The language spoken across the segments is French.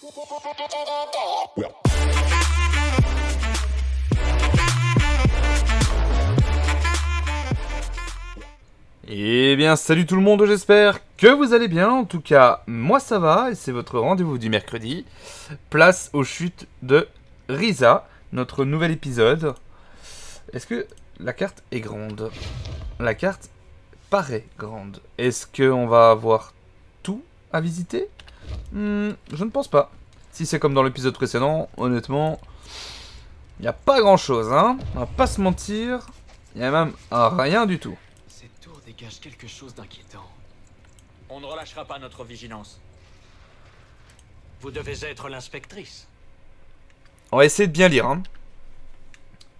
Eh bien, salut tout le monde, j'espère que vous allez bien. En tout cas, moi ça va, et c'est votre rendez-vous du mercredi. Place aux chutes de Risa, notre nouvel épisode. Est-ce que la carte est grande? La carte paraît grande. Est-ce qu'on va avoir tout à visiter? Je ne pense pas. Si c'est comme dans l'épisode précédent, honnêtement, il n'y a pas grand-chose, hein. On va pas se mentir, il n'y a même rien du tout. Cette tour dégage quelque chose d'inquiétant. On ne relâchera pas notre vigilance. Vous devez être l'inspectrice. On va essayer de bien lire, hein.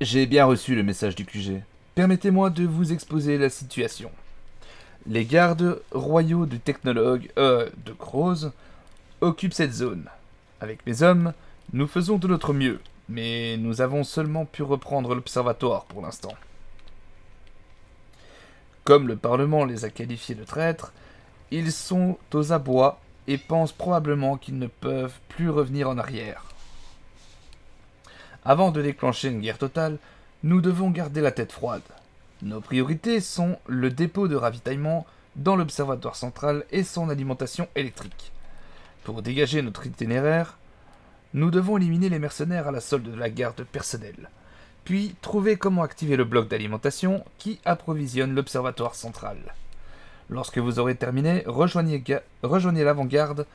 J'ai bien reçu le message du QG. Permettez-moi de vous exposer la situation. Les gardes royaux du technologue, de Kroz, occupent cette zone. Avec mes hommes, nous faisons de notre mieux, mais nous avons seulement pu reprendre l'observatoire pour l'instant. Comme le Parlement les a qualifiés de traîtres, ils sont aux abois et pensent probablement qu'ils ne peuvent plus revenir en arrière. Avant de déclencher une guerre totale, nous devons garder la tête froide. Nos priorités sont le dépôt de ravitaillement dans l'observatoire central et son alimentation électrique. Pour dégager notre itinéraire, nous devons éliminer les mercenaires à la solde de la garde personnelle, puis trouver comment activer le bloc d'alimentation qui approvisionne l'observatoire central. Lorsque vous aurez terminé, rejoignez l'avant-garde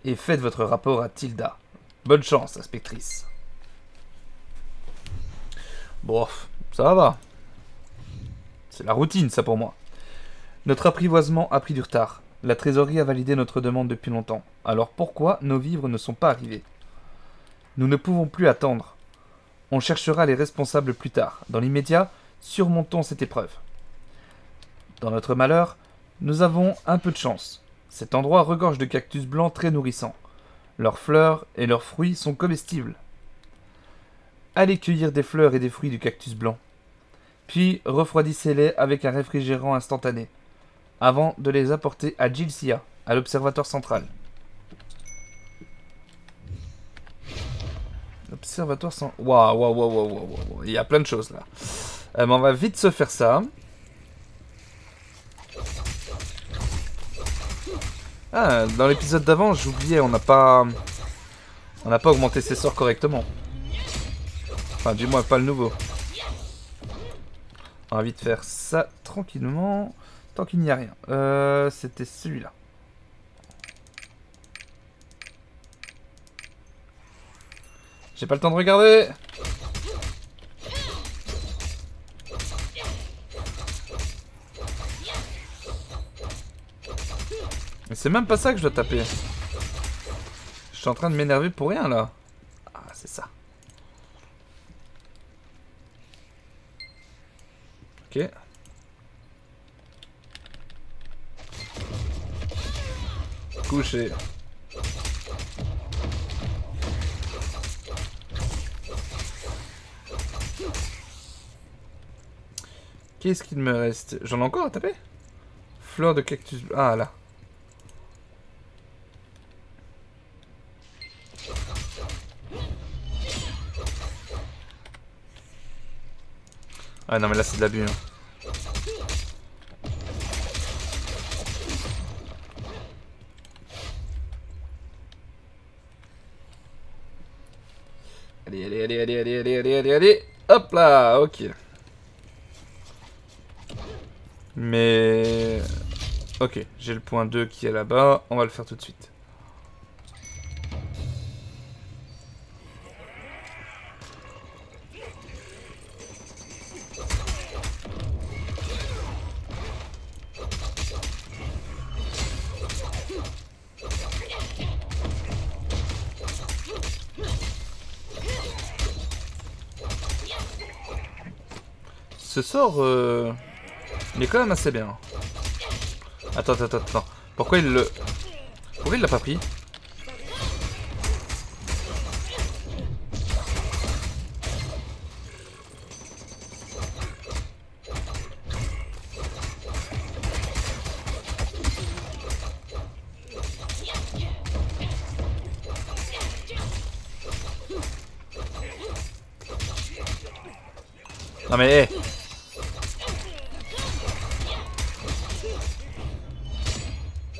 et faites votre rapport à Tilda. Bonne chance, inspectrice. Bon, ça va. C'est la routine, ça pour moi. Notre apprivoisement a pris du retard. La trésorerie a validé notre demande depuis longtemps. Alors pourquoi nos vivres ne sont pas arrivés? Nous ne pouvons plus attendre. On cherchera les responsables plus tard. Dans l'immédiat, surmontons cette épreuve. Dans notre malheur, nous avons un peu de chance. Cet endroit regorge de cactus blancs très nourrissants. Leurs fleurs et leurs fruits sont comestibles. Allez cueillir des fleurs et des fruits du cactus blanc. Puis refroidissez-les avec un réfrigérant instantané, avant de les apporter à Gilsia, à l'observatoire central. L'observatoire central... Waouh, il y a plein de choses là. Mais on va vite se faire ça. Ah, dans l'épisode d'avant, j'oubliais, on n'a pas augmenté ses sorts correctement. Enfin, du moins, pas le nouveau. On va vite faire ça tranquillement. Tant qu'il n'y a rien. C'était celui-là. J'ai pas le temps de regarder. Mais c'est même pas ça que je dois taper. Je suis en train de m'énerver pour rien là. Ah, c'est ça. Ok. Couché. Qu'est-ce qu'il me reste? J'en ai encore à taper? Fleur de cactus... Ah, là. Ah non, mais là, c'est de l'abus. Hein. Allez. Hop là, ok. Mais... Ok, j'ai le point 2 qui est là-bas. On va le faire tout de suite. Ce sort, il est quand même assez bien. Attends. Pourquoi il l'a pas pris? Non mais...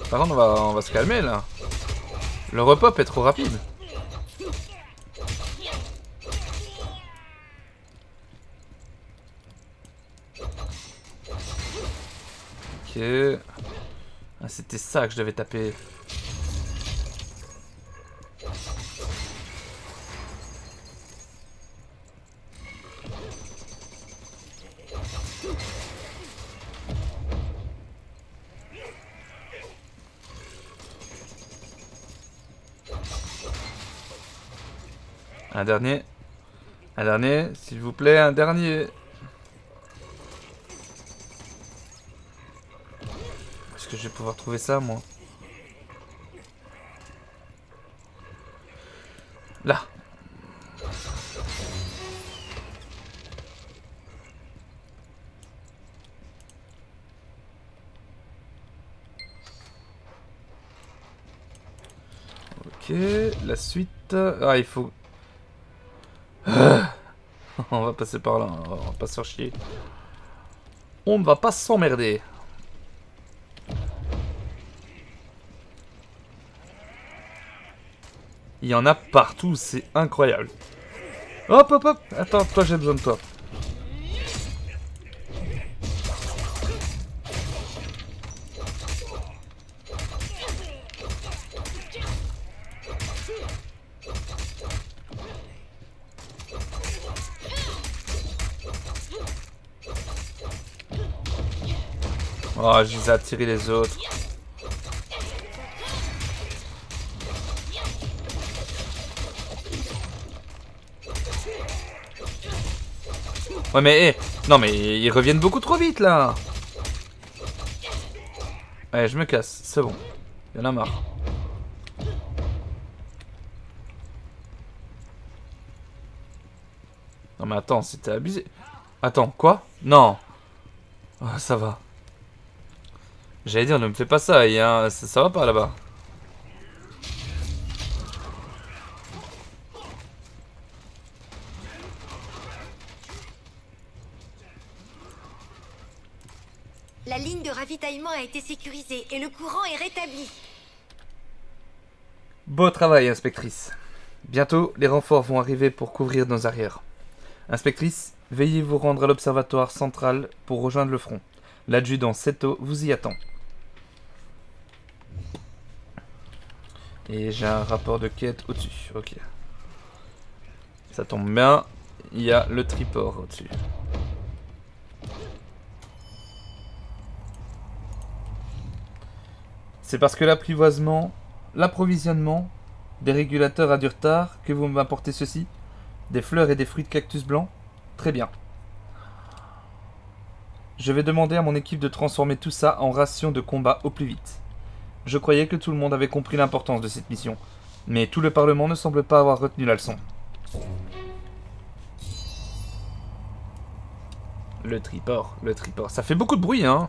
Par contre, on va se calmer, là. Le repop est trop rapide. Ok. Ah, c'était ça que je devais taper. Un dernier. Un dernier, s'il vous plaît, un dernier. Est-ce que je vais pouvoir trouver ça, moi? Là. Ok, la suite. Ah, il faut... On va passer par là, on va pas se faire chier. On ne va pas s'emmerder. Il y en a partout, c'est incroyable. Hop, hop, hop. Attends, toi j'ai besoin de toi. Oh, je les ai attirés les autres. Ouais mais non mais ils reviennent beaucoup trop vite là. Allez, je me casse, c'est bon. Il y en a marre. Non mais attends, c'était abusé. Attends, quoi? Non. Oh, ça va. J'allais dire, ne me fais pas ça, ça va pas là-bas. La ligne de ravitaillement a été sécurisée et le courant est rétabli. Beau travail, inspectrice. Bientôt, les renforts vont arriver pour couvrir nos arrières. Inspectrice, veuillez vous rendre à l'observatoire central pour rejoindre le front. L'adjudant Seto vous y attend. Et j'ai un rapport de quête au-dessus. Ok. Ça tombe bien. Il y a le triport au-dessus. C'est parce que l'approvisionnement des régulateurs a du retard que vous m'apportez ceci? Des fleurs et des fruits de cactus blanc? Très bien. Je vais demander à mon équipe de transformer tout ça en ration de combat au plus vite. Je croyais que tout le monde avait compris l'importance de cette mission, mais tout le Parlement ne semble pas avoir retenu la leçon. Le triport. Ça fait beaucoup de bruit, hein?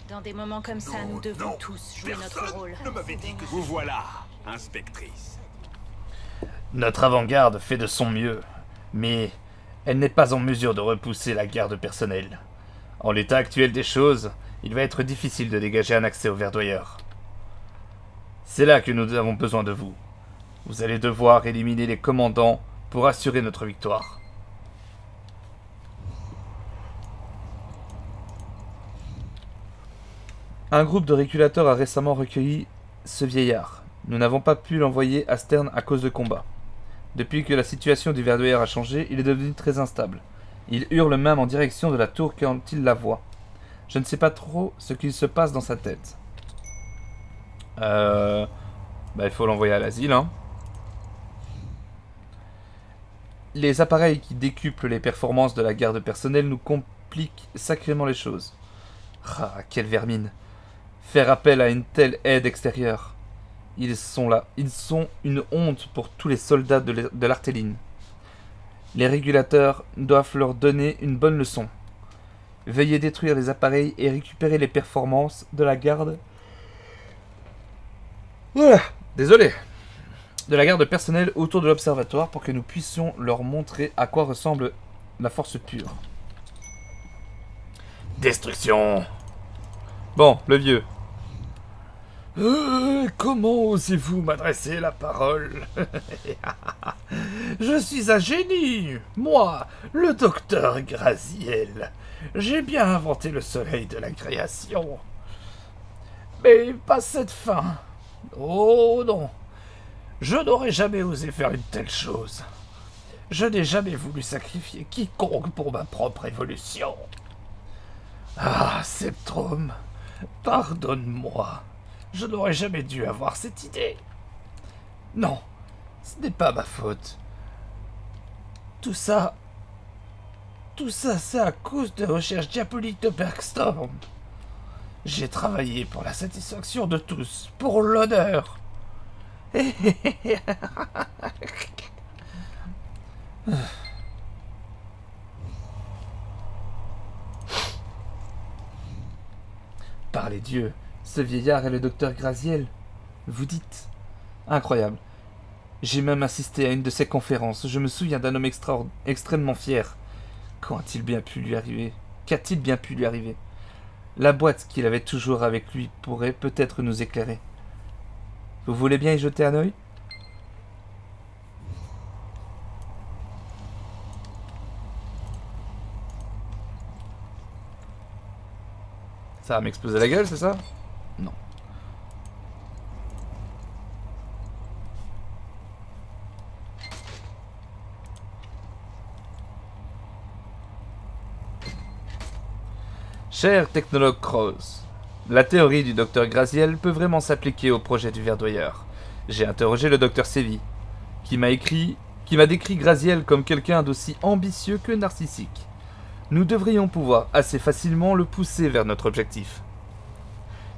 Dans des moments comme ça, nous devons tous jouer notre rôle. Ne m'avait dit que vous voilà, inspectrice. Notre avant-garde fait de son mieux, mais elle n'est pas en mesure de repousser la garde personnelle. En l'état actuel des choses, il va être difficile de dégager un accès au verdoyeur. C'est là que nous avons besoin de vous. Vous allez devoir éliminer les commandants pour assurer notre victoire. Un groupe de régulateurs a récemment recueilli ce vieillard. Nous n'avons pas pu l'envoyer à Stern à cause de combats. Depuis que la situation du verdoyeur a changé, il est devenu très instable. Il hurle même en direction de la tour quand il la voit. Je ne sais pas trop ce qu'il se passe dans sa tête. Il faut l'envoyer à l'asile, hein. Les appareils qui décuplent les performances de la garde personnelle nous compliquent sacrément les choses. Ah, quelle vermine. Faire appel à une telle aide extérieure. Ils sont là. Ils sont une honte pour tous les soldats de l'Artéline. Les régulateurs doivent leur donner une bonne leçon. Veuillez détruire les appareils et récupérer les performances de la garde. Voilà. Désolé. de la garde personnelle autour de l'observatoire pour que nous puissions leur montrer à quoi ressemble la force pure. Destruction. Bon, le vieux. Comment osez-vous m'adresser la parole? Je suis un génie, moi, le docteur Graziel. J'ai bien inventé le soleil de la création. Mais pas cette fin. Oh non. Je n'aurais jamais osé faire une telle chose. Je n'ai jamais voulu sacrifier quiconque pour ma propre évolution. Ah, Septrum, pardonne-moi. Je n'aurais jamais dû avoir cette idée. Non, ce n'est pas ma faute. Tout ça, c'est à cause de recherches diaboliques de Bergstorm. J'ai travaillé pour la satisfaction de tous, pour l'honneur. Par les dieux, ce vieillard est le docteur Graziel. Vous dites? Incroyable. J'ai même assisté à une de ses conférences. Je me souviens d'un homme extrêmement fier. Qu'a-t-il bien pu lui arriver? La boîte qu'il avait toujours avec lui pourrait peut-être nous éclairer. Vous voulez bien y jeter un œil? Ça va m'exploser la gueule, c'est ça? Non. Cher technologue Cross, la théorie du docteur Graziel peut vraiment s'appliquer au projet du verdoyeur. J'ai interrogé le docteur Sévi, qui m'a décrit Graziel comme quelqu'un d'aussi ambitieux que narcissique. Nous devrions pouvoir assez facilement le pousser vers notre objectif.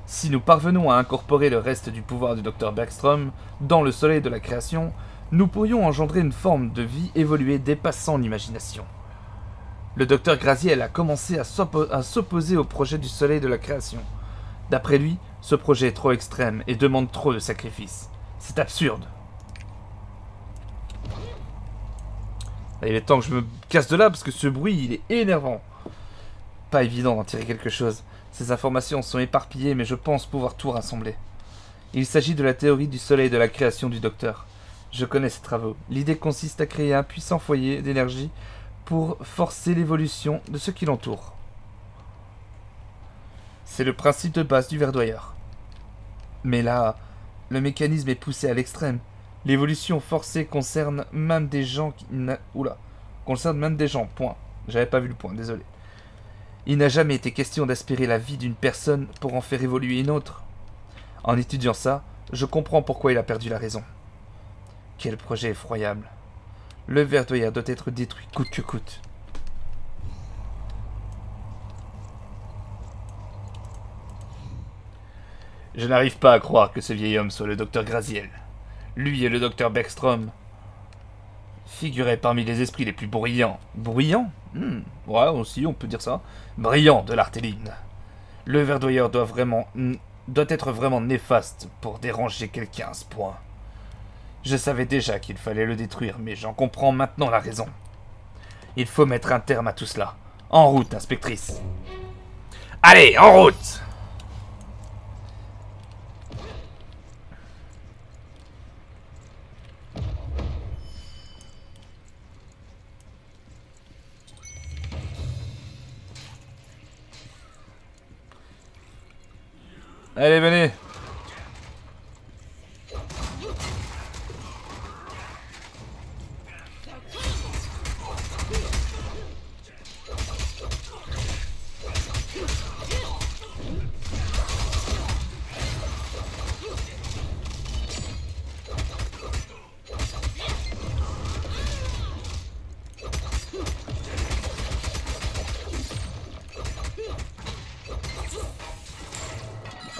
Si nous parvenons à incorporer le reste du pouvoir du Dr Bergstrom dans le soleil de la création, nous pourrions engendrer une forme de vie évoluée dépassant l'imagination. Le Dr Graziel a commencé à s'opposer au projet du soleil de la création. D'après lui, ce projet est trop extrême et demande trop de sacrifices. C'est absurde. Il est temps que je me casse de là parce que ce bruit, il est énervant. Pas évident d'en tirer quelque chose. Ces informations sont éparpillées, mais je pense pouvoir tout rassembler. Il s'agit de la théorie du soleil de la création du docteur. Je connais ses travaux. L'idée consiste à créer un puissant foyer d'énergie pour forcer l'évolution de ce qui l'entoure. C'est le principe de base du verdoyeur. Mais là, le mécanisme est poussé à l'extrême. L'évolution forcée concerne même des gens point. J'avais pas vu le point, désolé. Il n'a jamais été question d'aspirer la vie d'une personne pour en faire évoluer une autre. En étudiant ça, je comprends pourquoi il a perdu la raison. Quel projet effroyable. Le verdoyeur doit être détruit coûte que coûte. Je n'arrive pas à croire que ce vieil homme soit le docteur Graziel. Lui et le docteur Bergstrom figuraient parmi les esprits les plus bruyants. Bruyants? Ouais, aussi, on peut dire ça. Brillants de l'Artéline. Le verdoyeur doit être vraiment néfaste pour déranger quelqu'un à ce point. Je savais déjà qu'il fallait le détruire, mais j'en comprends maintenant la raison. Il faut mettre un terme à tout cela. En route, inspectrice. Allez, en route! Allez, venez.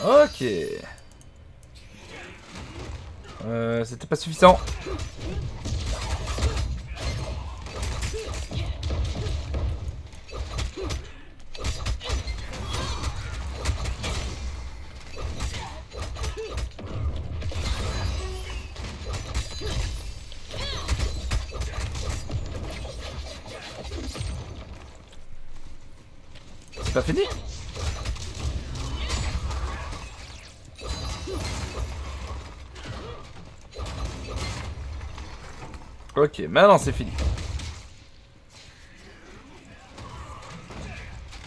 Ok. C'était pas suffisant. pas fini? Ok, maintenant c'est fini.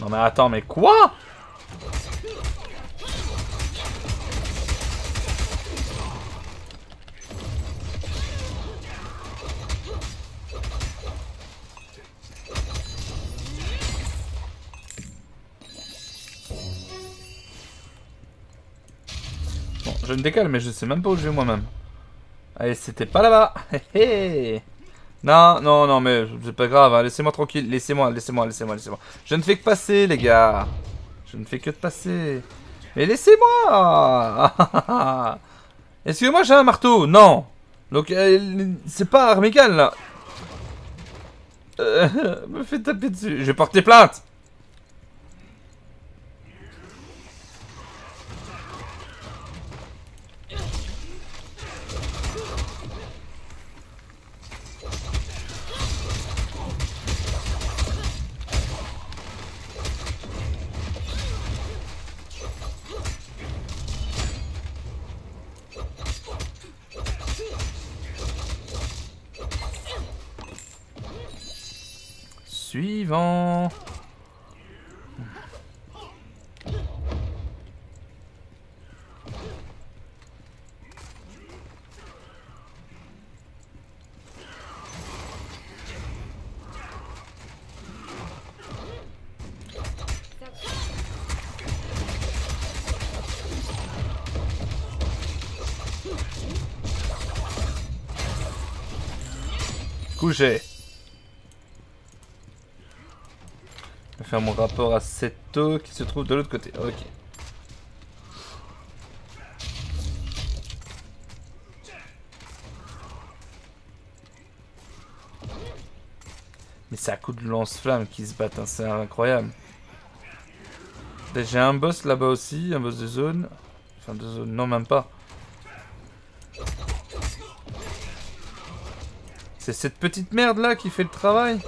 Non mais attends, mais quoi? Bon, je me décale, mais je sais même pas où je vais moi-même. Allez, c'était pas là-bas. Non, non, non, mais c'est pas grave, hein. Laissez-moi tranquille. Laissez-moi. Je ne fais que passer, les gars. Je ne fais que de passer. Mais laissez-moi. Est-ce que moi j'ai un marteau? Non. Donc, c'est pas amical, là. Me fait taper dessus. Je vais porter plainte. Suivant. Couché. Je vais faire mon rapport à cette eau qui se trouve de l'autre côté. Ok. Mais c'est à coups de lance-flamme qui se battent, hein. C'est incroyable. J'ai un boss là-bas aussi, un boss de zone. Enfin de zone, non même pas. C'est cette petite merde là qui fait le travail.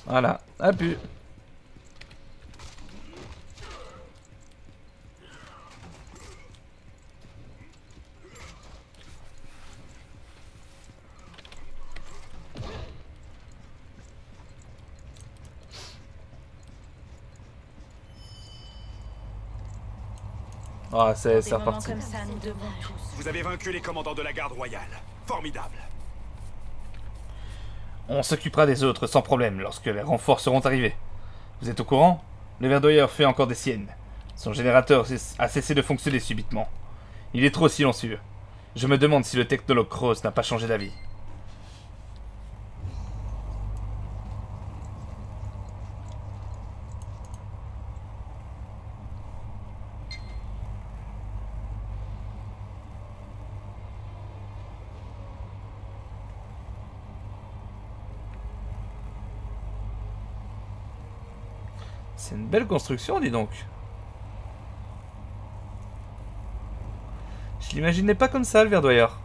Voilà, appuie. Ah, c'est reparti. Comme ça, nous devons tous. Vous avez vaincu les commandants de la garde royale. Formidable. On s'occupera des autres sans problème lorsque les renforts seront arrivés. Vous êtes au courant? Le verdoyeur fait encore des siennes. Son générateur a cessé de fonctionner subitement. Il est trop silencieux. Je me demande si le technologue Kroos n'a pas changé d'avis. C'est une belle construction, dis donc. Je l'imaginais pas comme ça, le verdoyeur.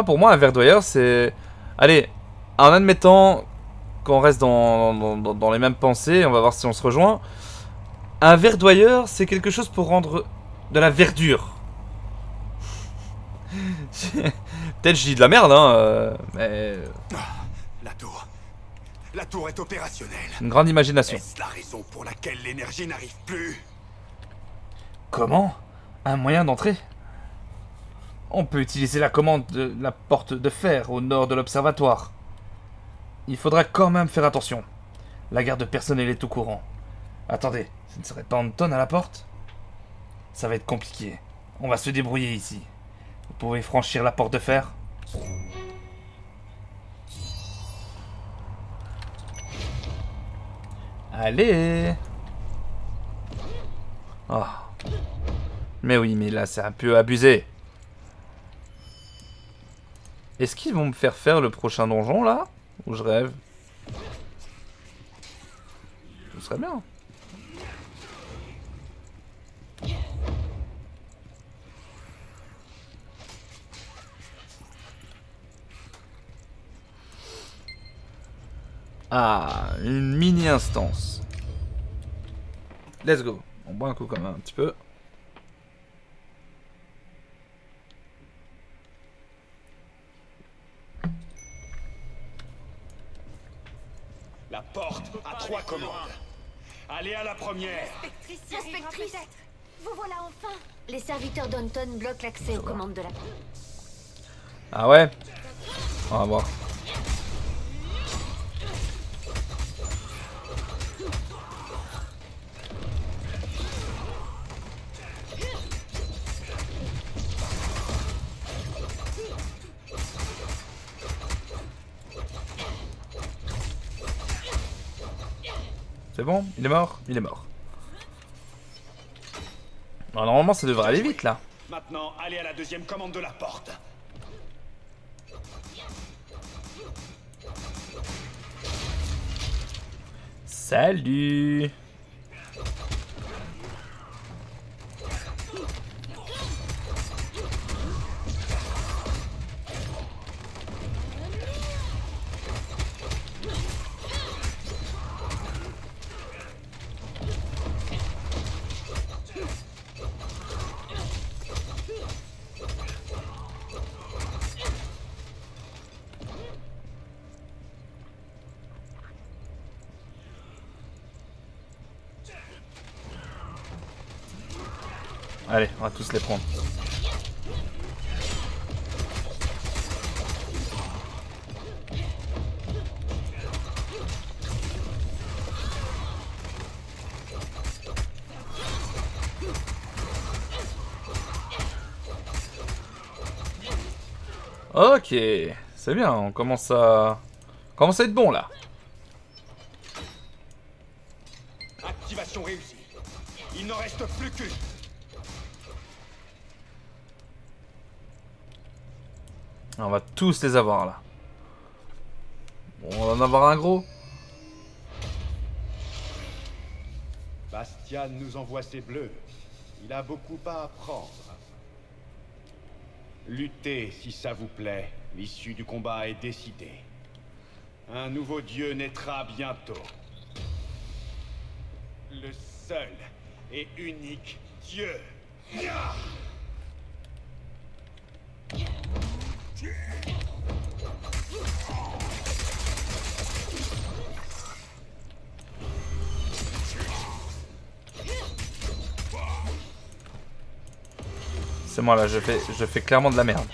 Pour moi, un verdoyeur, c'est... Allez, en admettant qu'on reste dans les mêmes pensées, on va voir si on se rejoint. Un verdoyeur, c'est quelque chose pour rendre de la verdure. Peut-être je dis de la merde, hein, mais... La tour. La tour est opérationnelle. Une grande imagination. Est-ce la raison pour laquelle l'énergie n'arrive plus? Comment? Un moyen d'entrer? On peut utiliser la commande de la porte de fer au nord de l'observatoire. Il faudra quand même faire attention. La garde personnelle est au courant. Attendez, ce ne serait pas Anton à la porte? Ça va être compliqué. On va se débrouiller ici. Vous pouvez franchir la porte de fer? Allez! Oh. Mais oui, mais là, c'est un peu abusé. Est-ce qu'ils vont me faire le prochain donjon, là? Ou je rêve? serait bien. Ah, une mini-instance. Let's go. On boit un coup quand même un petit peu. La porte a 3 commandes. Allez à la première. Inspectrice, vous voilà enfin. Les serviteurs d'Anton bloquent l'accès aux commandes de la... Ah ouais? On va voir. C'est bon? Il est mort? Il est mort. Alors, normalement, ça devrait aller vite, là. Maintenant, allez à la deuxième commande de la porte. Salut! Allez, on va tous les prendre. Ok, c'est bien, on commence à être bon là. Activation réussie. Il n'en reste plus qu'une. On va tous les avoir là. Bon, on va en avoir un gros. Bastian nous envoie ses bleus. Il a beaucoup à apprendre. Luttez si ça vous plaît. L'issue du combat est décidée. Un nouveau dieu naîtra bientôt. Le seul et unique dieu. C'est moi là, je fais clairement de la merde.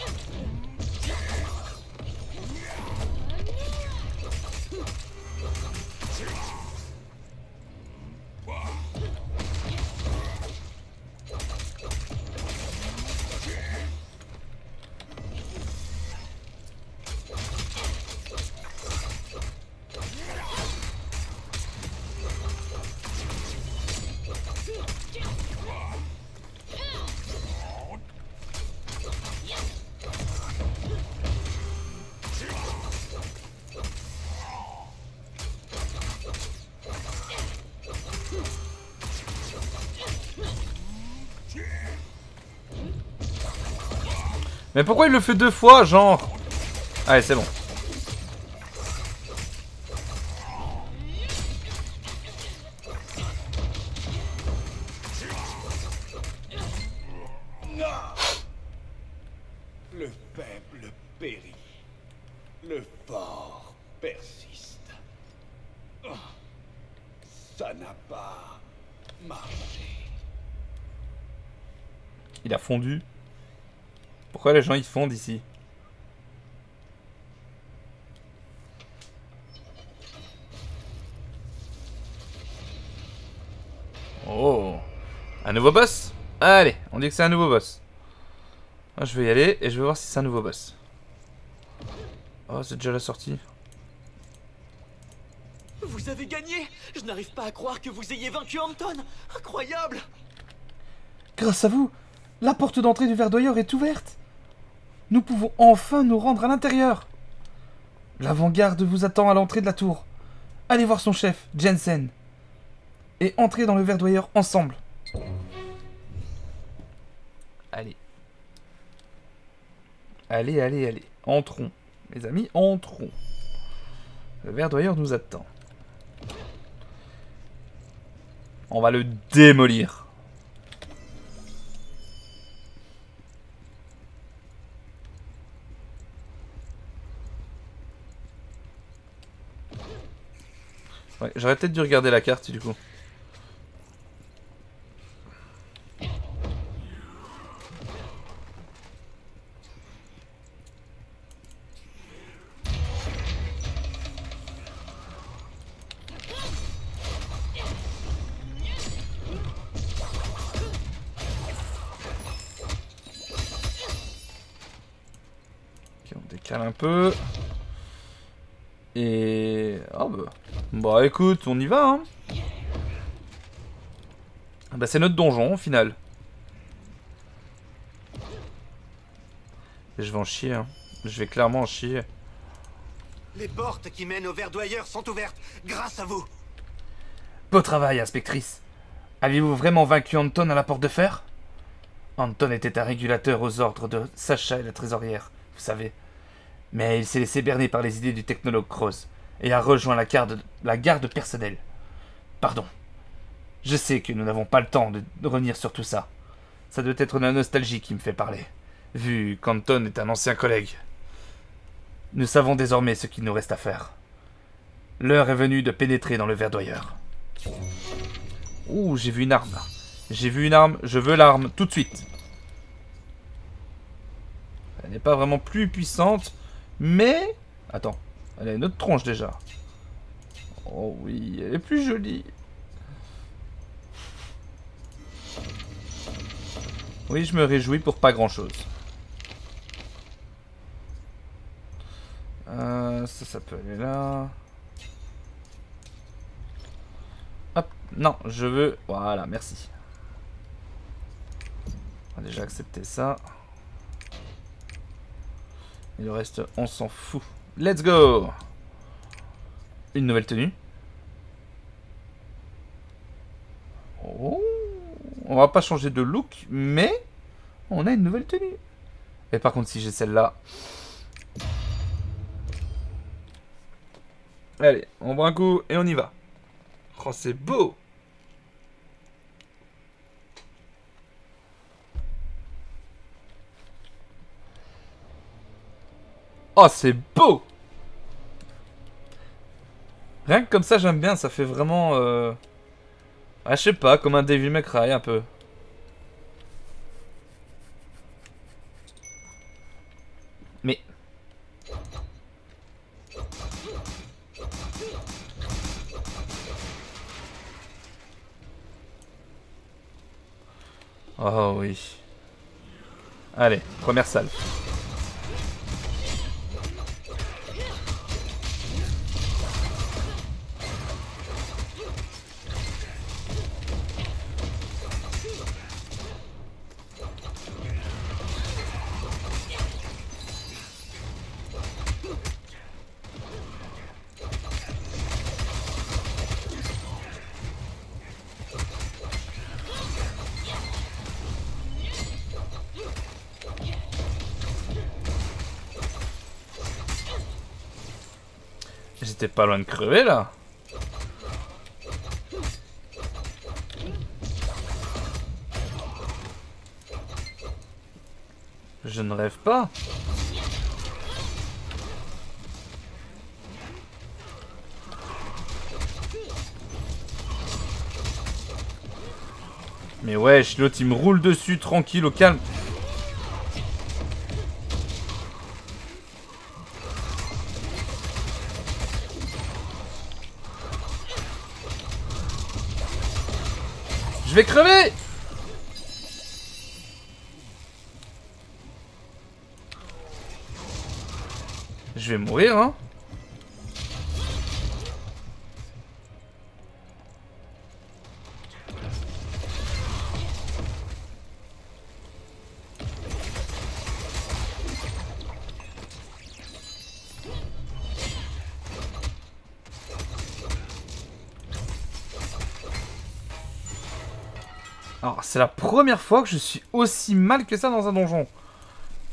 Mais pourquoi il le fait 2 fois, genre? Allez, c'est bon. Le faible périt. Le fort persiste. Oh, ça n'a pas marché. Il a fondu. Pourquoi les gens ils fondent ici? Oh, un nouveau boss? Allez, on dit que c'est un nouveau boss. Ah, je vais y aller et je vais voir si c'est un nouveau boss. Oh, c'est déjà la sortie. Vous avez gagné! Je n'arrive pas à croire que vous ayez vaincu Anton! Incroyable! Grâce à vous, la porte d'entrée du Verdoyeur est ouverte. Nous pouvons enfin nous rendre à l'intérieur. L'avant-garde vous attend à l'entrée de la tour. Allez voir son chef, Jensen. et entrer dans le verdoyeur ensemble. Allez. Allez, allez, allez. Entrons. Mes amis, entrons. Le verdoyeur nous attend. On va le démolir. Ouais, j'aurais peut-être dû regarder la carte du coup. Ok, on décale un peu. Et... oh bah écoute, on y va hein. Bah c'est notre donjon au final. Et je vais en chier hein. Je vais clairement en chier. Les portes qui mènent au verdoyeur sont ouvertes, grâce à vous. Beau travail, inspectrice. Aviez-vous vraiment vaincu Anton à la porte de fer? Anton était un régulateur aux ordres de Sacha et la trésorière, vous savez. Mais il s'est laissé berner par les idées du technologue Kroos et a rejoint la garde personnelle. Pardon. Je sais que nous n'avons pas le temps de revenir sur tout ça. Ça doit être la nostalgie qui me fait parler, vu qu'Anton est un ancien collègue. Nous savons désormais ce qu'il nous reste à faire. L'heure est venue de pénétrer dans le verdoyeur. Ouh, j'ai vu une arme. J'ai vu une arme, je veux l'arme tout de suite. Elle n'est pas vraiment plus puissante, mais... attends, elle a une autre tronche déjà. Oh oui, elle est plus jolie. Oui, je me réjouis pour pas grand chose. Ça peut aller là. Hop, non, je veux... voilà, merci. On va déjà accepter ça. Et le reste, on s'en fout. Let's go! Une nouvelle tenue. Oh, on va pas changer de look, mais on a une nouvelle tenue. Et par contre, si j'ai celle-là... allez, on boit un coup et on y va. Oh, c'est beau! Oh, c'est beau! Rien que comme ça, j'aime bien. Ça fait vraiment... ah, je sais pas, comme un Devil May Cry, un peu. Mais... oh oui. Allez, première salle. J'étais pas loin de crever là. Je ne rêve pas. Mais wesh, l'autre il me roule dessus tranquille au calme. Je vais crever! Je vais mourir, hein? Alors, c'est la première fois que je suis aussi mal que ça dans un donjon.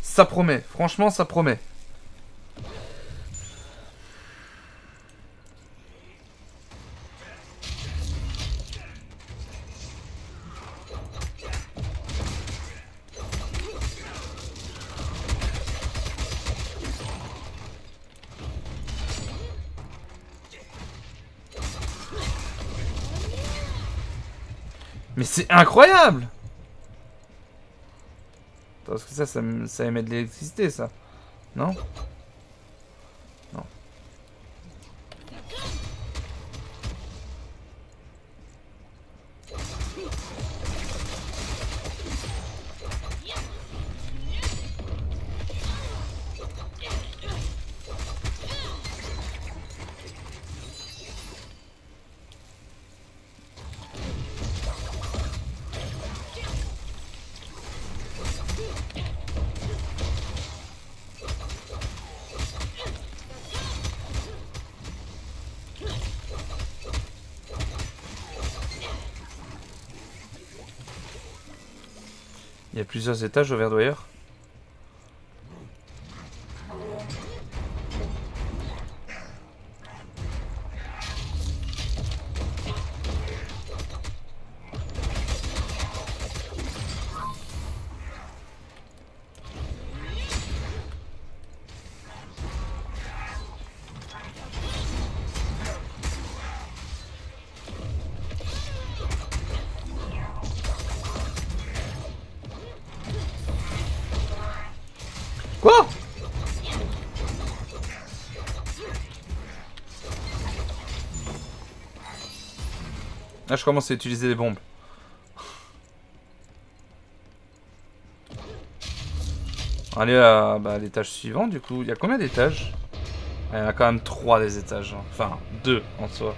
Ça promet. Franchement, ça promet. Mais c'est incroyable! Parce que ça émet de l'électricité, ça. Non? Non. Il y a plusieurs étages au verdoyeur. Quoi? Là, je commence à utiliser des bombes. Allez à l'étage suivant, du coup. Il y a combien d'étages? Il y en a quand même 3 des étages. Hein. Enfin, 2 en soi.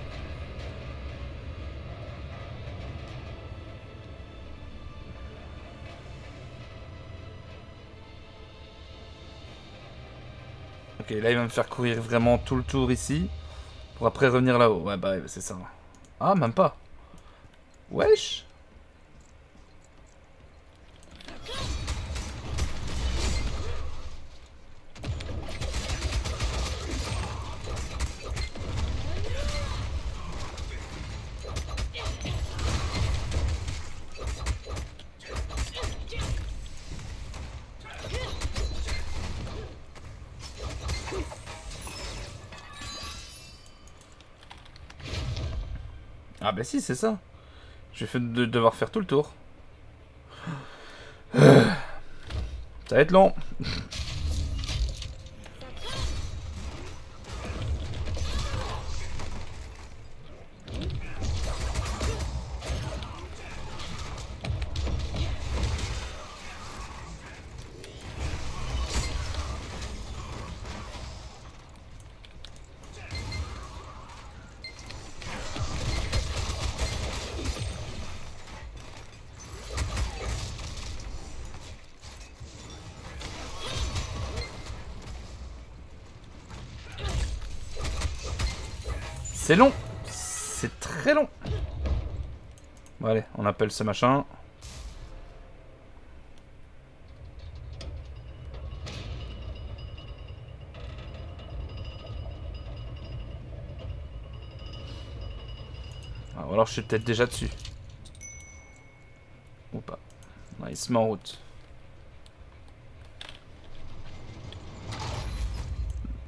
Ok, là il va me faire courir vraiment tout le tour ici. Pour après revenir là-haut. Ouais, bah c'est ça. Ah, même pas. Wesh. Ah bah si, c'est ça. Je vais devoir faire tout le tour. Ça va être long. C'est long. C'est très long. Bon, allez, on appelle ce machin. Ah, ou alors je suis peut-être déjà dessus. Ou pas. Non, il se met en route.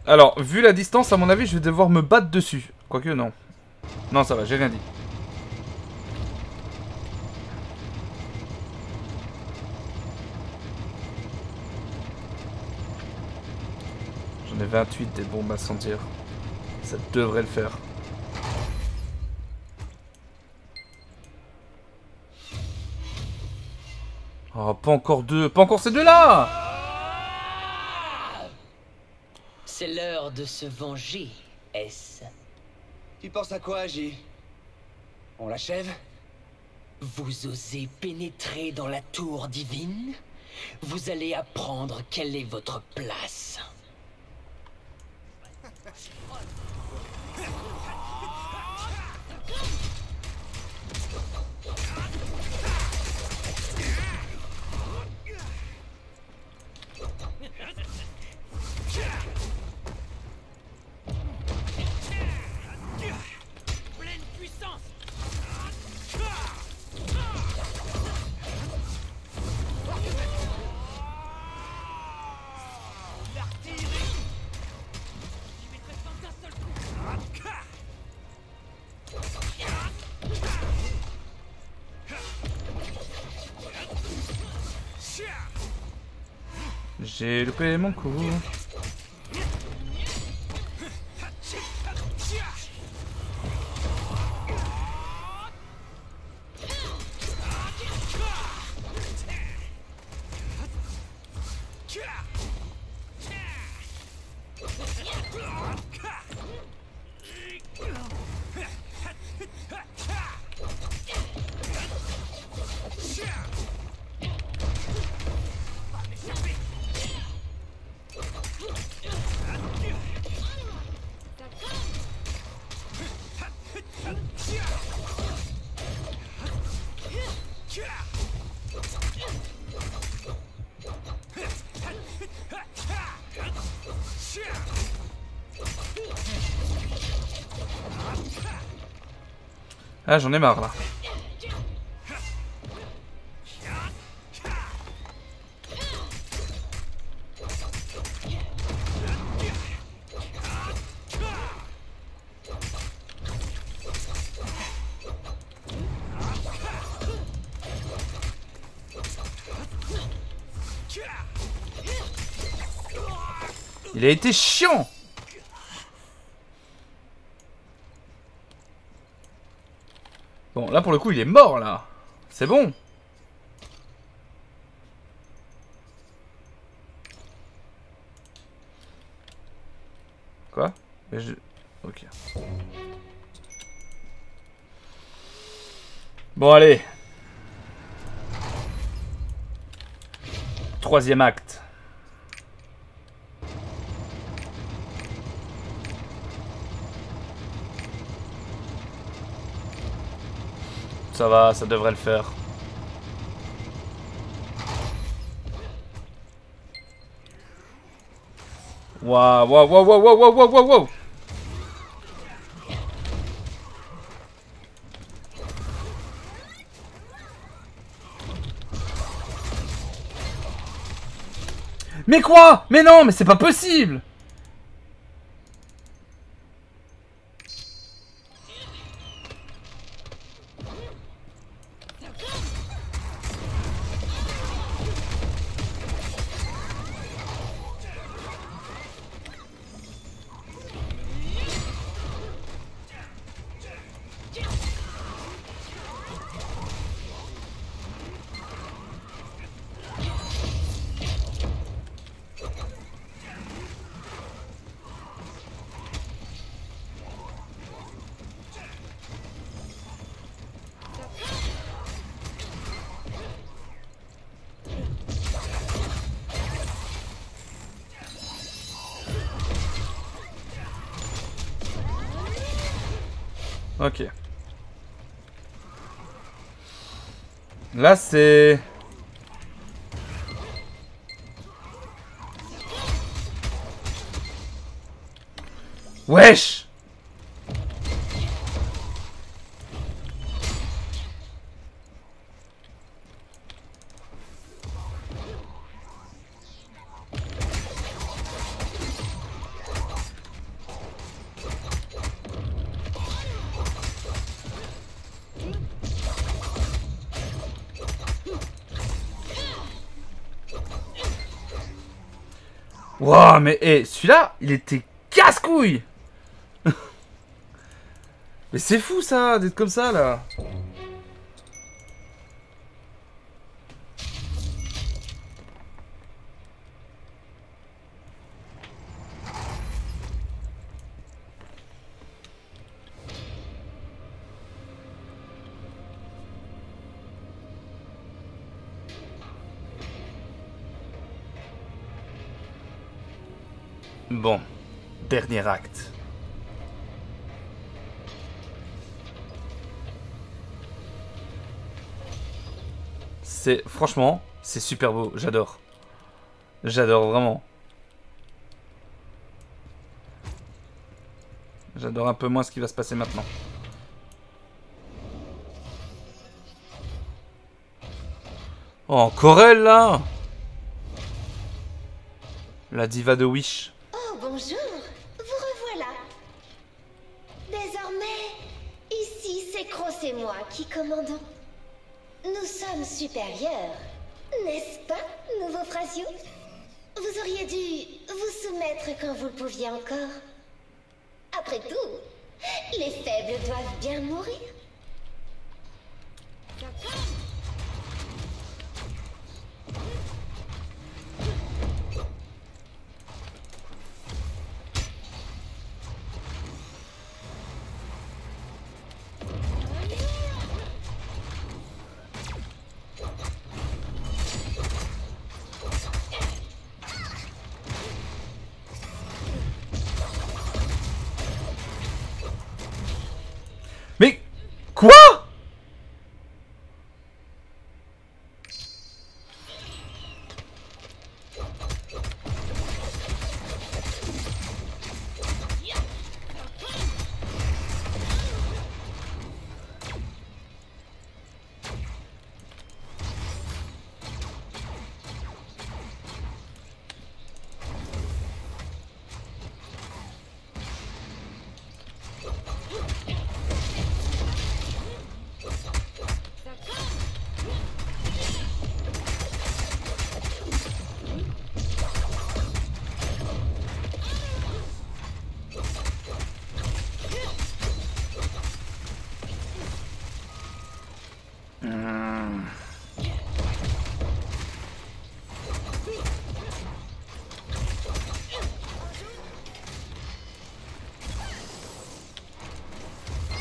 Alors, vu la distance, à mon avis, je vais devoir me battre dessus. Quoique, non. Non, ça va, j'ai rien dit. J'en ai 28 des bombes à sentir. Ça devrait le faire. Oh, pas encore deux. Pas encore ces deux-là! C'est l'heure de se venger, est-ce? Tu penses à quoi, J? On l'achève? Vous osez pénétrer dans la tour divine? Vous allez apprendre quelle est votre place. J'ai loupé mon coup. Ah, j'en ai marre là. Il a été chiant. Bon, là pour le coup, il est mort là. C'est bon. Quoi? Mais je... Ok. Bon, allez. Troisième acte. Ça va, ça devrait le faire. Waouh, waouh, waouh, waouh, waouh, waouh, waouh, waouh. Mais quoi? Mais non, mais c'est pas possible! Ok. Là, c'est... Wesh! Wow, mais celui-là, il était casse-couille. Mais c'est fou ça, d'être comme ça là. Bon, dernier acte. Franchement, c'est super beau, j'adore. J'adore vraiment. J'adore un peu moins ce qui va se passer maintenant. Oh, encore elle là. La diva de Wish. Oh, bonjour. Vous revoilà. Désormais, ici, c'est Cross et moi qui commandons. Nous sommes supérieurs. N'est-ce pas, nouveau Frasio? Vous auriez dû vous soumettre quand vous le pouviez encore. Après tout, les faibles doivent bien mourir. Mais quoi?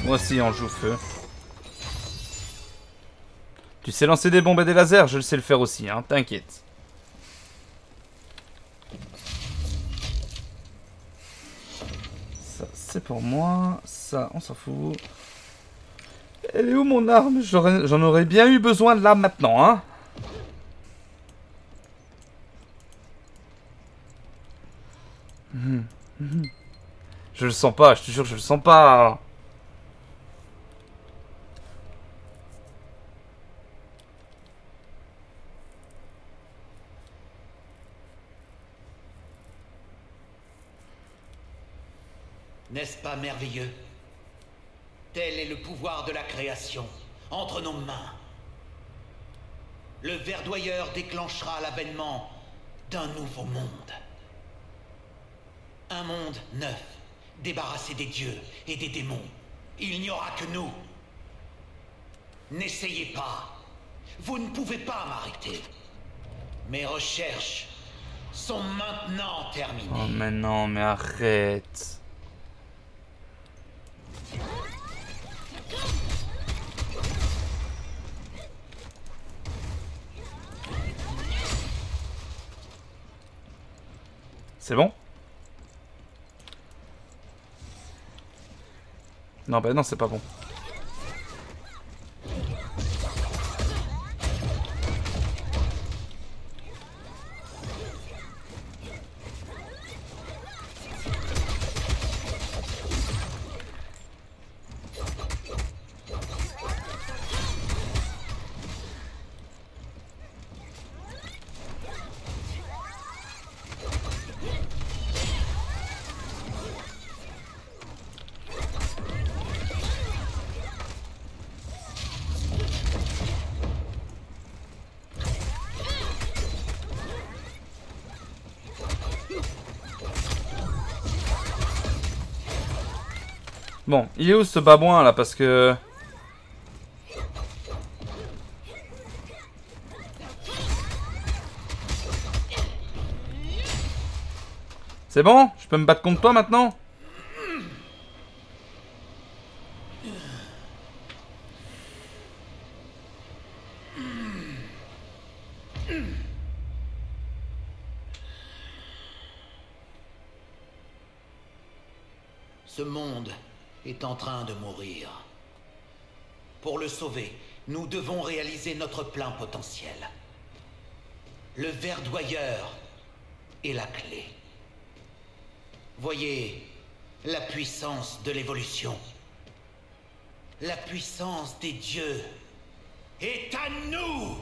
Moi aussi, on joue feu. Tu sais lancer des bombes et des lasers, je le sais le faire aussi, hein, t'inquiète. Ça, c'est pour moi. Ça, on s'en fout. Elle est où mon arme? J'en aurais bien eu besoin là maintenant, hein. Je le sens pas, je te jure, je le sens pas. N'est-ce pas merveilleux? Tel est le pouvoir de la création, entre nos mains. Le verdoyeur déclenchera l'avènement d'un nouveau monde. Un monde neuf, débarrassé des dieux et des démons. Il n'y aura que nous. N'essayez pas. Vous ne pouvez pas m'arrêter. Mes recherches sont maintenant terminées. Oh mais non, mais arrête. C'est bon? Non, bah non, c'est pas bon. Bon, il est où ce babouin là? Parce que... C'est bon? Je peux me battre contre toi maintenant? Ce monde est en train de mourir. Pour le sauver, nous devons réaliser notre plein potentiel. Le verdoyeur est la clé. Voyez la puissance de l'évolution. La puissance des dieux est à nous!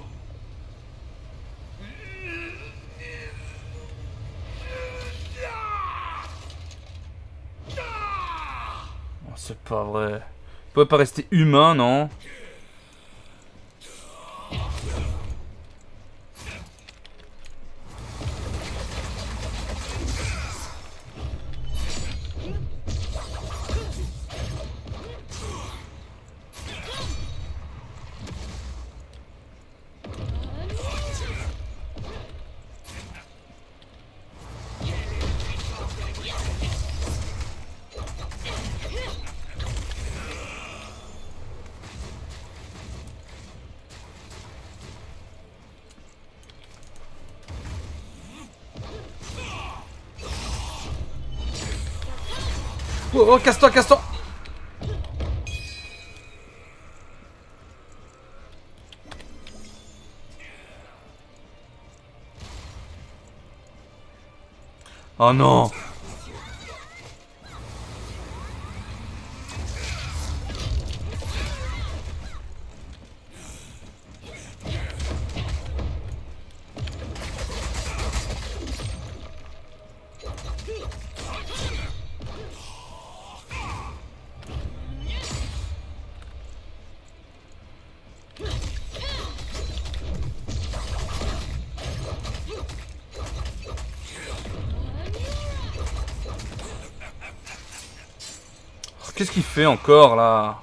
Oh, c'est pas vrai. Vous pouvez pas rester humain, non? Oh, oh, casse-toi, casse-toi. Oh non. Qu'est-ce qu'il fait encore là?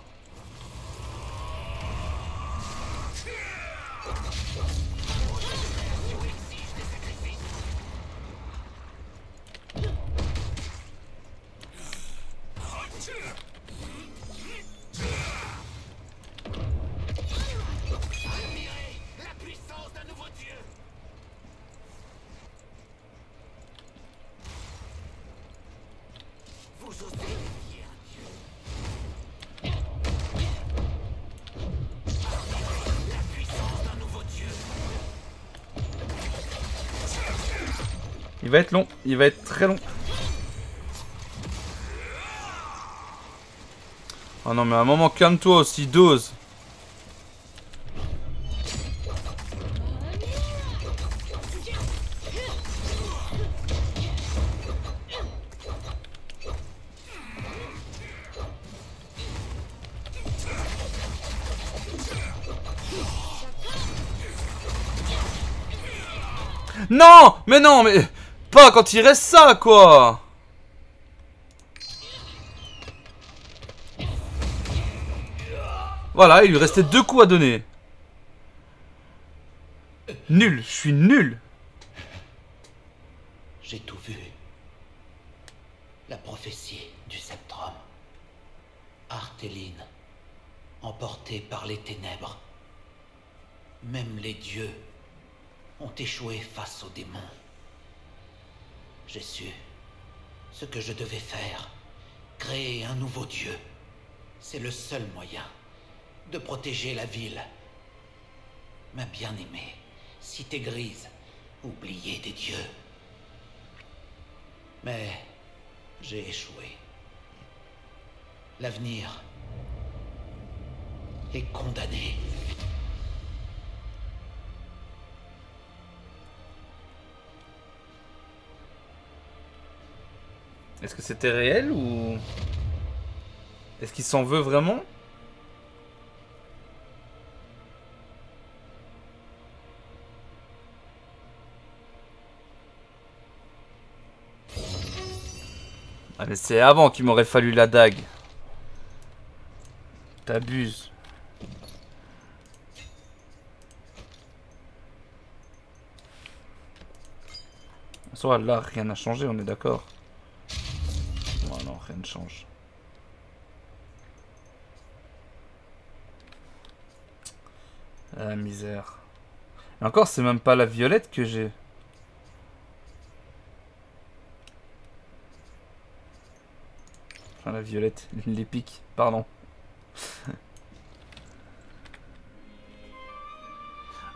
Il va être long, il va être très long. Oh non mais à un moment calme-toi aussi, dose. Non, mais pas quand il reste ça, quoi. Voilà, il lui restait 2 coups à donner. Nul, je suis nul. J'ai tout vu. La prophétie du Septrum. Artéline, emportée par les ténèbres. Même les dieux ont échoué face aux démons. J'ai su ce que je devais faire. Créer un nouveau dieu. C'est le seul moyen de protéger la ville. Ma bien-aimée, cité grise, oubliée des dieux. Mais j'ai échoué. L'avenir est condamné. Est-ce que c'était réel ou... Est-ce qu'il s'en veut vraiment? Ah mais c'est avant qu'il m'aurait fallu la dague. T'abuses. En soi là rien n'a changé, on est d'accord. Oh non, rien ne change. Ah misère. Et encore c'est même pas la violette que j'ai. Enfin la violette, l'épique, pardon.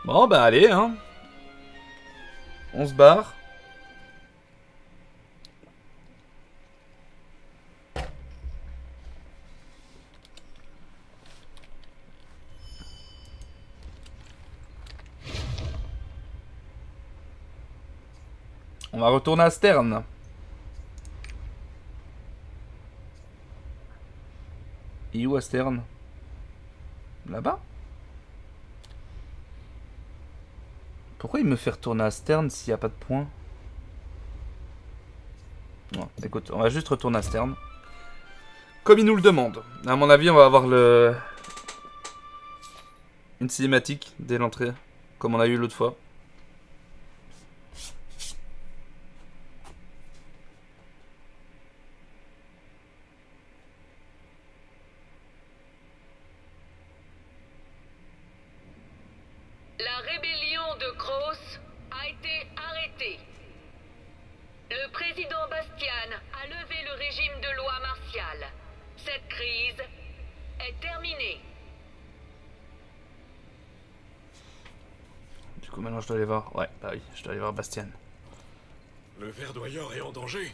Bon bah allez hein. On se barre. On va retourner à Stern. Et où à Stern? Là-bas? Pourquoi il me fait retourner à Stern s'il n'y a pas de point? Bon, écoute, on va juste retourner à Stern. Comme il nous le demande. À mon avis, on va avoir une cinématique dès l'entrée. Comme on a eu l'autre fois. La rébellion de Kroos a été arrêtée. Le président Bastian a levé le régime de loi martiale. cette crise est terminée. Du coup, maintenant je dois aller voir. Ouais, bah oui, je dois aller voir Bastien. Le verdoyeur est en danger.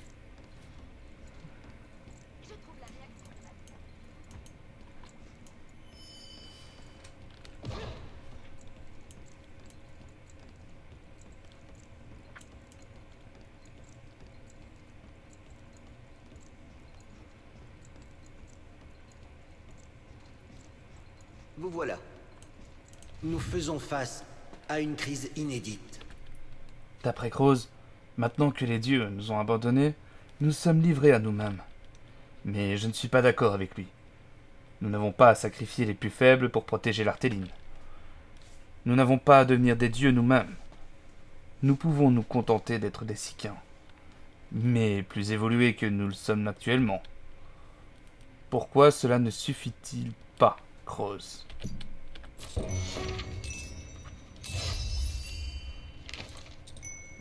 Vous voilà. Nous faisons face à une crise inédite. D'après Kroz, maintenant que les dieux nous ont abandonnés, nous sommes livrés à nous-mêmes. Mais je ne suis pas d'accord avec lui. Nous n'avons pas à sacrifier les plus faibles pour protéger l'Artéline. Nous n'avons pas à devenir des dieux nous-mêmes. Nous pouvons nous contenter d'être des Sicains, mais plus évolués que nous le sommes actuellement. Pourquoi cela ne suffit-il pas, Kroz?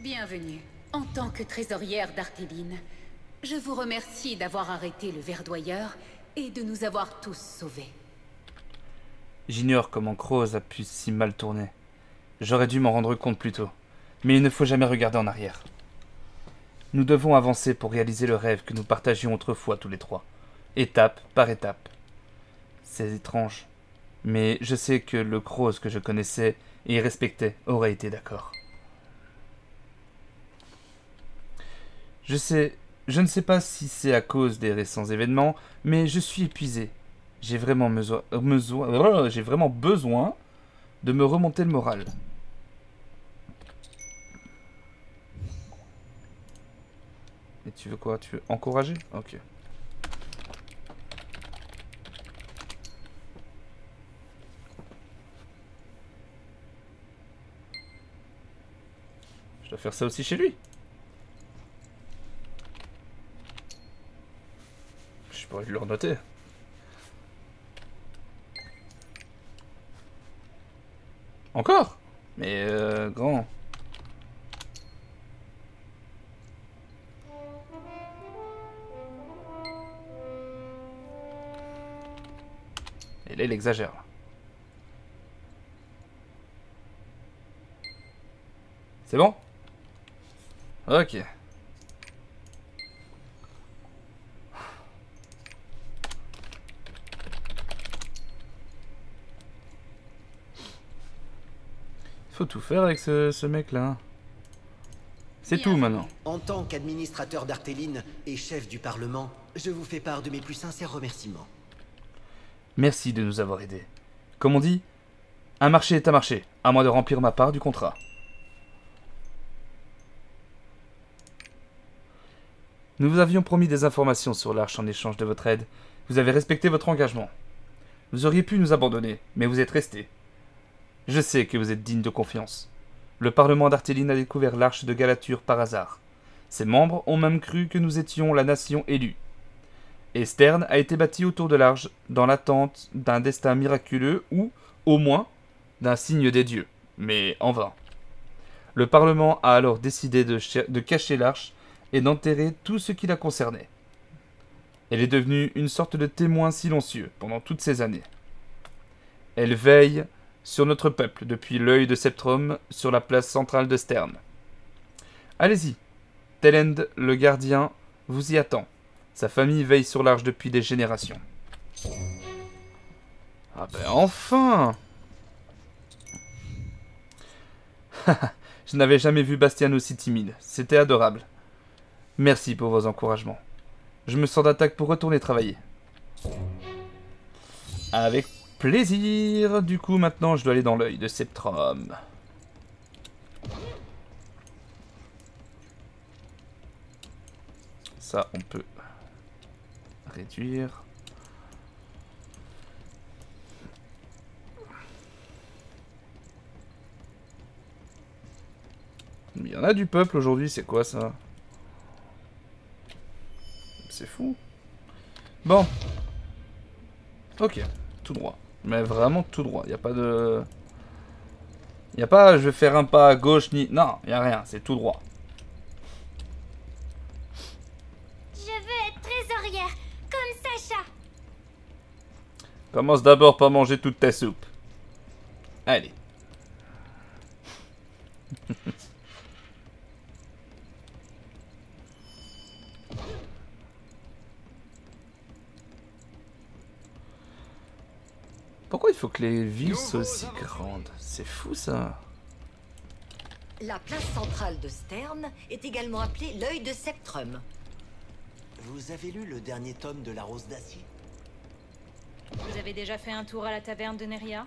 Bienvenue. En tant que trésorière d'Artéline, je vous remercie d'avoir arrêté le verdoyeur et de nous avoir tous sauvés. J'ignore comment Kroz a pu si mal tourner. J'aurais dû m'en rendre compte plus tôt. Mais il ne faut jamais regarder en arrière. Nous devons avancer pour réaliser le rêve que nous partagions autrefois tous les trois, étape par étape. C'est étrange, mais je sais que le Kroz que je connaissais et respectais aurait été d'accord. Je ne sais pas si c'est à cause des récents événements, mais je suis épuisé. J'ai vraiment besoin de me remonter le moral. Et tu veux quoi? Tu veux encourager? Ok. Je dois faire ça aussi chez lui. Je pourrais lui le noter. Encore? Mais grand. Et là, il exagère. C'est bon? Ok. Faut tout faire avec ce mec-là. C'est tout maintenant. En tant qu'administrateur d'Artéline et chef du Parlement, je vous fais part de mes plus sincères remerciements. Merci de nous avoir aidés. Comme on dit, un marché est un marché, à moi de remplir ma part du contrat. Nous vous avions promis des informations sur l'Arche en échange de votre aide. Vous avez respecté votre engagement. Vous auriez pu nous abandonner, mais vous êtes restés. Je sais que vous êtes digne de confiance. Le Parlement d'Artéline a découvert l'Arche de Galatur par hasard. Ses membres ont même cru que nous étions la nation élue. Et Stern a été bâti autour de l'Arche dans l'attente d'un destin miraculeux ou, au moins, d'un signe des dieux. Mais en vain. Le Parlement a alors décidé de cacher l'Arche et d'enterrer tout ce qui la concernait. Elle est devenue une sorte de témoin silencieux pendant toutes ces années. Elle veille sur notre peuple depuis l'œil de Septrum sur la place centrale de Stern. Allez-y, Telend le gardien vous y attend. Sa famille veille sur l'Arche depuis des générations. Ah ben enfin! Je n'avais jamais vu Bastien aussi timide. C'était adorable. Merci pour vos encouragements. Je me sens d'attaque pour retourner travailler. Avec plaisir. Du coup, maintenant, je dois aller dans l'œil de Septrum. Ça, on peut réduire. Il y en a du peuple aujourd'hui, c'est quoi ça? C'est fou. Bon. Ok, tout droit. Mais vraiment tout droit. Il n'y a pas de... Il n'y a pas je vais faire un pas à gauche ni... Non, il n'y a rien, c'est tout droit. Je veux être trésorière, comme Sacha. Commence d'abord par manger toute ta soupe. Allez. Pourquoi il faut que les villes soient aussi grandes? C'est fou ça. La place centrale de Stern est également appelée l'œil de Septrum. Vous avez lu le dernier tome de La Rose d'Acier? Vous avez déjà fait un tour à la taverne de Neria?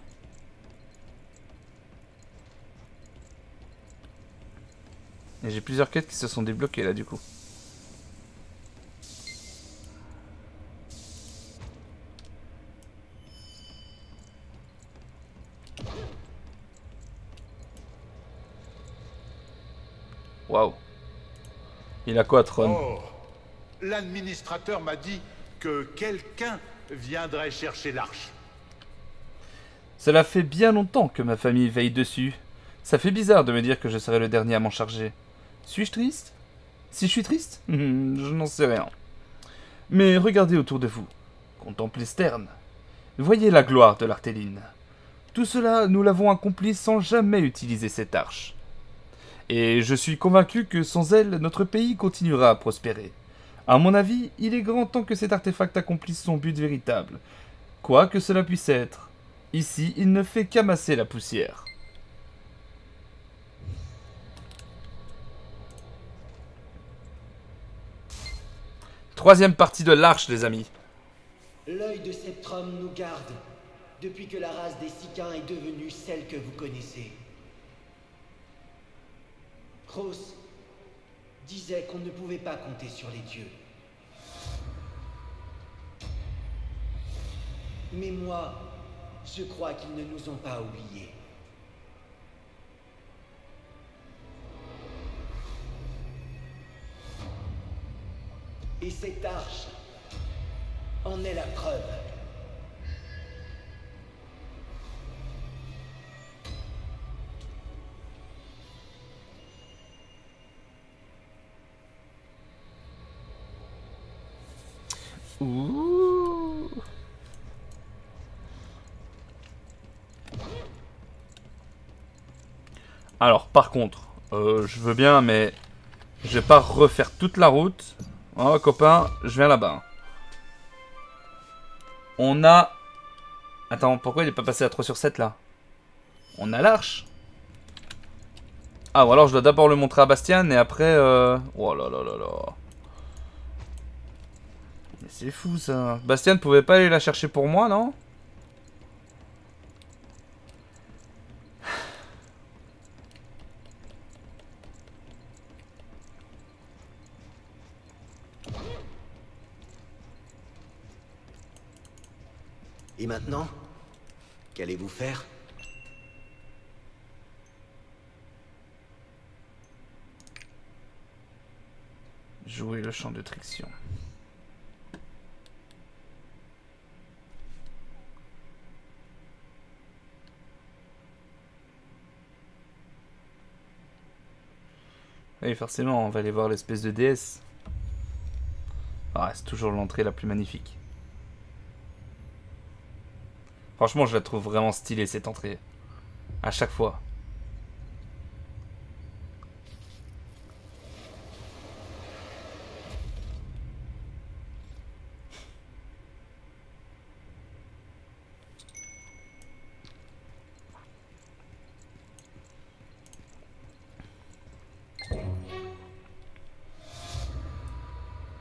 Et j'ai plusieurs quêtes qui se sont débloquées là du coup. Waouh. Il a quoi, Tron? Oh, l'administrateur m'a dit que quelqu'un viendrait chercher l'arche. Cela fait bien longtemps que ma famille veille dessus. Ça fait bizarre de me dire que je serai le dernier à m'en charger. Suis-je triste? Si je suis triste? Je n'en sais rien. Mais regardez autour de vous. Contemplez Stern. Voyez la gloire de l'Artéline. Tout cela, nous l'avons accompli sans jamais utiliser cette arche. Et je suis convaincu que sans elle, notre pays continuera à prospérer. À mon avis, il est grand temps que cet artefact accomplisse son but véritable. Quoi que cela puisse être. Ici, il ne fait qu'amasser la poussière. Troisième partie de l'arche, les amis. L'œil de Septrum nous garde, depuis que la race des Siccains est devenue celle que vous connaissez. Kroos disait qu'on ne pouvait pas compter sur les dieux. Mais moi, je crois qu'ils ne nous ont pas oubliés. Et cette arche en est la preuve. Ouh. Alors, par contre, je veux bien, mais je vais pas refaire toute la route. Oh, copain, je viens là-bas. On a... Attends, pourquoi il est pas passé à 3 sur 7 là? On a l'arche. Ah, ou alors je dois d'abord le montrer à Bastian et après... Oh là là là là. Mais c'est fou ça. Bastian pouvait pas aller la chercher pour moi, non? Et maintenant, qu'allez-vous faire? Jouer le champ de Trixion. Oui, forcément, on va aller voir l'espèce de déesse. Ah, c'est toujours l'entrée la plus magnifique. Franchement, je la trouve vraiment stylée, cette entrée. À chaque fois.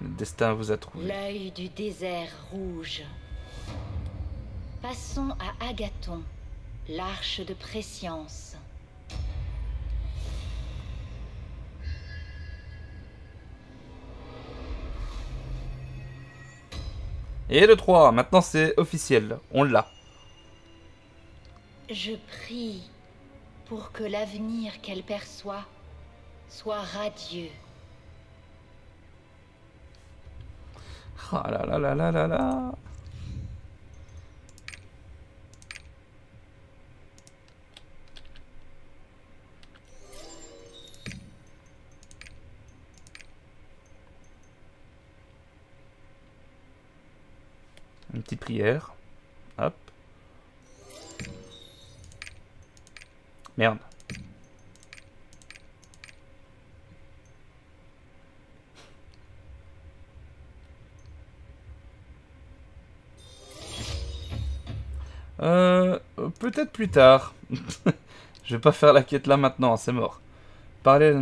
Le destin vous a trouvé. L'œil du désert rouge. Passons à Agathon, l'arche de préscience. Et le 3, maintenant c'est officiel, on l'a. Je prie pour que l'avenir qu'elle perçoit soit radieux. Ah là là là là là là. Une petite prière. Hop. Peut-être plus tard. Je vais pas faire la quête là maintenant, c'est mort. Parler à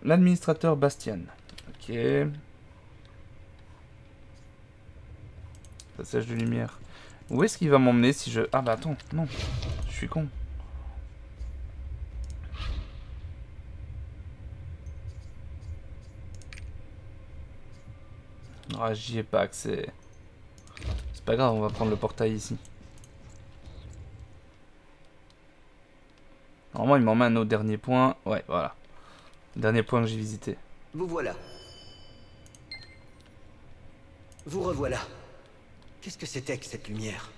l'administrateur Bastian. Ok. Passage de lumière. Où est-ce qu'il va m'emmener si je... Ah bah attends, non. Je suis con. Ah, j'y ai pas accès. C'est pas grave, on va prendre le portail ici. Normalement, il m'emmène au dernier point. Ouais, voilà. Dernier point que j'ai visité. Vous voilà. Vous revoilà. Qu'est-ce que c'était que cette lumière?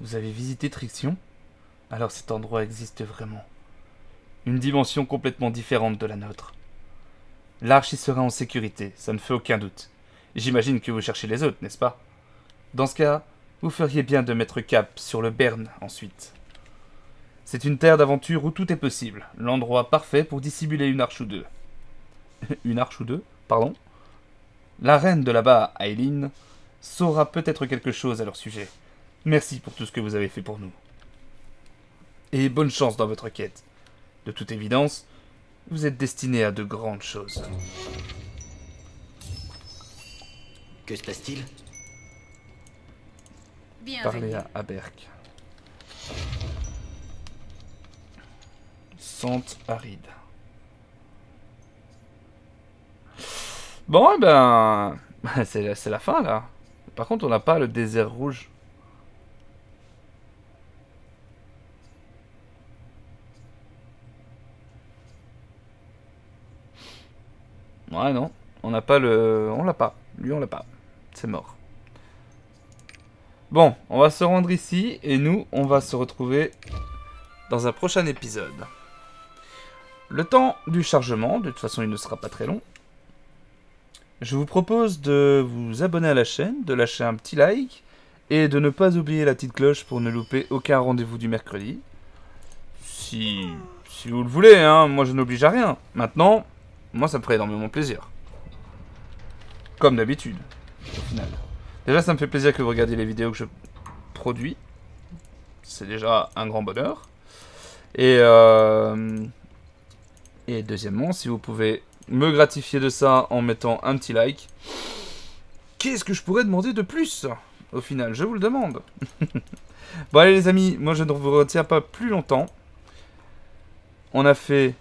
Vous avez visité Trixion? Alors cet endroit existe vraiment. Une dimension complètement différente de la nôtre. L'Arche y sera en sécurité, ça ne fait aucun doute. J'imagine que vous cherchez les autres, n'est-ce pas? Dans ce cas, vous feriez bien de mettre cap sur le Bern ensuite. C'est une terre d'aventure où tout est possible. L'endroit parfait pour dissimuler une arche ou deux. Une arche ou deux? Pardon? La reine de là-bas, Aileen, saura peut-être quelque chose à leur sujet. Merci pour tout ce que vous avez fait pour nous. Et bonne chance dans votre quête. De toute évidence, vous êtes destiné à de grandes choses. Que se passe-t-il? Parlez à Aberg. Sente aride. Bon, eh ben... c'est la fin, là. Par contre, on n'a pas le désert rouge. Ouais, non. On n'a pas le... On l'a pas. Lui, on l'a pas. C'est mort. Bon, on va se rendre ici. Et nous, on va se retrouver dans un prochain épisode. Le temps du chargement, de toute façon, il ne sera pas très long. Je vous propose de vous abonner à la chaîne, de lâcher un petit like et de ne pas oublier la petite cloche pour ne louper aucun rendez-vous du mercredi. Si vous le voulez, hein, moi je n'oblige à rien. Maintenant, moi ça me ferait énormément plaisir. Comme d'habitude, au final. Déjà, ça me fait plaisir que vous regardiez les vidéos que je produis. C'est déjà un grand bonheur. Et deuxièmement, si vous pouvez me gratifier de ça en mettant un petit like. Qu'est-ce que je pourrais demander de plus? Au final, je vous le demande. Bon allez les amis, moi je ne vous retiens pas plus longtemps. On a fait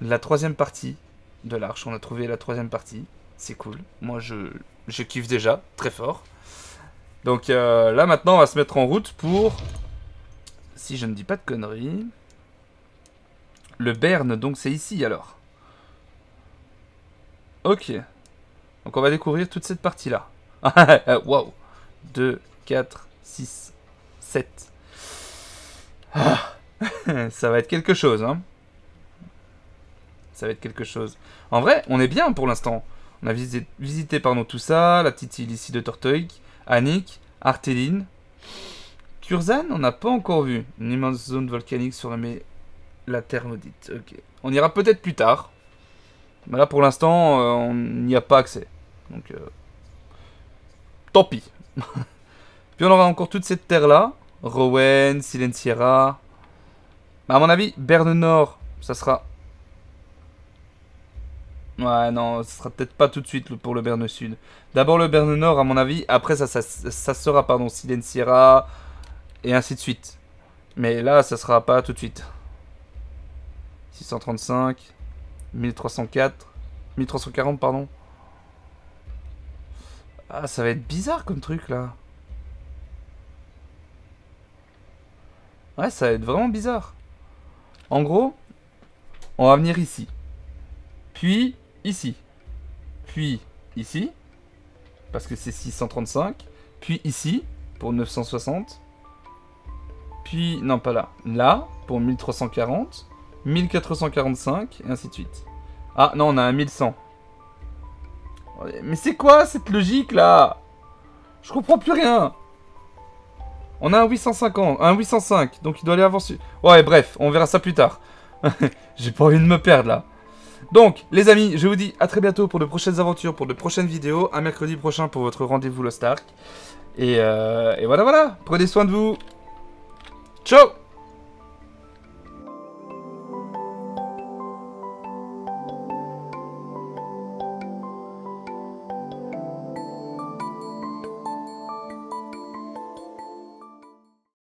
la 3e partie de l'Arche. On a trouvé la 3e partie. C'est cool. Moi je kiffe déjà, très fort. Donc là maintenant on va se mettre en route pour... Si je ne dis pas de conneries... Le Bern, donc c'est ici alors. Ok. Donc on va découvrir toute cette partie-là. Waouh. 2, 4, 6, 7. Ah. Ça va être quelque chose, hein. Ça va être quelque chose. En vrai, on est bien pour l'instant. On a visité pardon, tout ça. La petite île ici de Tortoig. Annick, Artéline. Curzan, on n'a pas encore vu. Une immense zone volcanique sur la terre maudite. Ok. On ira peut-être plus tard. Mais là, pour l'instant, on n'y a pas accès. Donc, tant pis. Puis on aura encore toute cette terre-là. Rowen, Silenciera. À mon avis, Bern Nord, ça sera... Ouais, non, ce sera peut-être pas tout de suite pour le Bern Sud. D'abord le Bern Nord, à mon avis. Après, ça sera, pardon, Silenciera. Et ainsi de suite. Mais là, ça sera pas tout de suite. 635... 1304, 1340 pardon. Ah, ça va être bizarre comme truc là. Ouais, ça va être vraiment bizarre. En gros, on va venir ici. Puis ici. Puis ici. Parce que c'est 635. Puis ici pour 960. Puis, non pas là. Là pour 1340. 1445, et ainsi de suite. Ah, non, on a un 1100. Mais c'est quoi cette logique, là? Je comprends plus rien. On a un 850, un 805, donc il doit aller avant... Ouais, bref, on verra ça plus tard. J'ai pas envie de me perdre, là. Donc, les amis, je vous dis à très bientôt pour de prochaines aventures, pour de prochaines vidéos. Un mercredi prochain pour votre rendez-vous Lost Ark. Et voilà, voilà. Prenez soin de vous. Ciao!